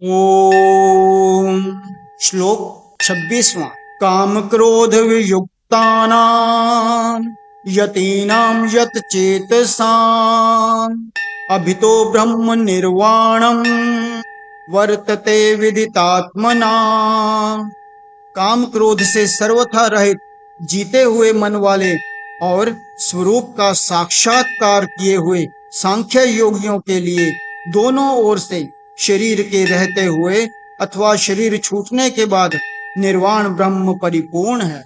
ओम। श्लोक 26वां। काम क्रोध वियुक्तानां यतीनां यत चेतसां अभितो ब्रह्म निर्वाणं वर्तते विदितात्मनां। काम क्रोध से सर्वथा रहित जीते हुए मन वाले और स्वरूप का साक्षात्कार किए हुए सांख्य योगियों के लिए दोनों ओर से शरीर के रहते हुए अथवा शरीर छूटने के बाद निर्वाण ब्रह्म परिपूर्ण है।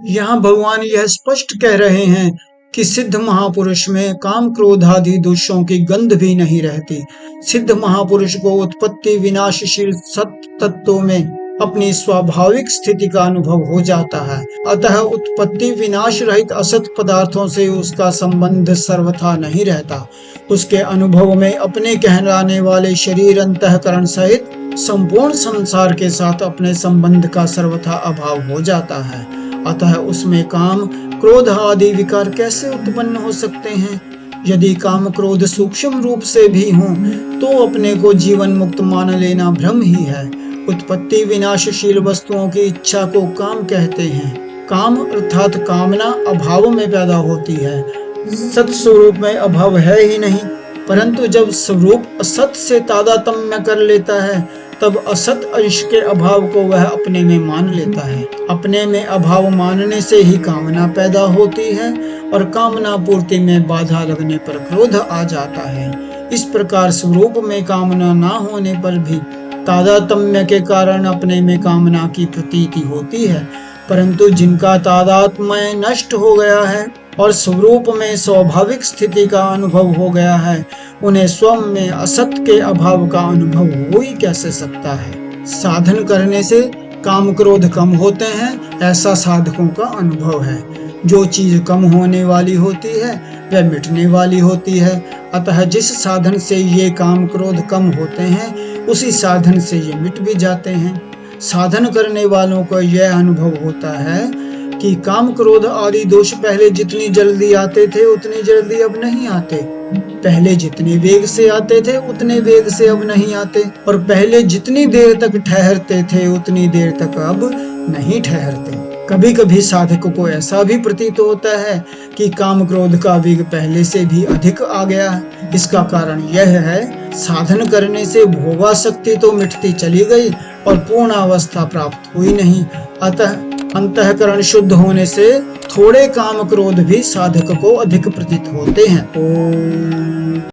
यहाँ भगवान यह स्पष्ट कह रहे हैं कि सिद्ध महापुरुष में काम क्रोध आदि दोषों की गंध भी नहीं रहती। सिद्ध महापुरुष को उत्पत्ति विनाशशील सत्य तत्वों में अपनी स्वाभाविक स्थिति का अनुभव हो जाता है। अतः उत्पत्ति विनाश रहित असत पदार्थों से उसका संबंध सर्वथा नहीं रहता। उसके अनुभव में अपने कहलाने वाले शरीर अंतःकरण सहित संपूर्ण संसार के साथ अपने संबंध का सर्वथा अभाव हो जाता है। अतः उसमें काम क्रोध आदि विकार कैसे उत्पन्न हो सकते हैं? यदि काम क्रोध सूक्ष्म रूप से भी हों तो अपने को जीवन मुक्त मान लेना भ्रम ही है। उत्पत्ति विनाशशील वस्तुओं की इच्छा को काम कहते हैं। काम अर्थात कामना अभाव में पैदा होती है। सत स्वरूप में अभाव है ही नहीं, परंतु जब स्वरूप असत से तादात्म्य कर लेता है तब असत अंश के अभाव को वह अपने में मान लेता है। अपने में अभाव मानने से ही कामना पैदा होती है और कामना पूर्ति में बाधा लगने पर क्रोध आ जाता है। इस प्रकार स्वरूप में कामना ना होने पर भी तादात्म्य के कारण अपने में कामना की प्रतीति होती है, परंतु जिनका तादात्म्य नष्ट हो गया है और स्वरूप में स्वाभाविक स्थिति का अनुभव हो गया है, उन्हें स्वयं में असत के अभाव का अनुभव हो ही कैसे सकता है। साधन करने से काम क्रोध कम होते हैं, ऐसा साधकों का अनुभव है। जो चीज कम होने वाली होती है वह मिटने वाली होती है। अतः जिस साधन से ये काम क्रोध कम होते हैं उसी साधन से ये मिट भी जाते हैं। साधन करने वालों को यह अनुभव होता है कि काम क्रोध आदि दोष पहले जितनी जल्दी आते थे उतनी जल्दी अब नहीं आते। पहले जितने वेग से आते थे उतने वेग से अब नहीं आते, और पहले जितनी देर तक ठहरते थे उतनी देर तक अब नहीं ठहरते। कभी कभी साधक को ऐसा भी प्रतीत होता है कि काम क्रोध का वेग पहले से भी अधिक आ गया है। इसका कारण यह है, साधन करने से भोगासक्ति तो मिटती चली गई और पूर्ण अवस्था प्राप्त हुई नहीं। अतः अंतःकरण शुद्ध होने से थोड़े काम क्रोध भी साधक को अधिक प्रतीत होते हैं।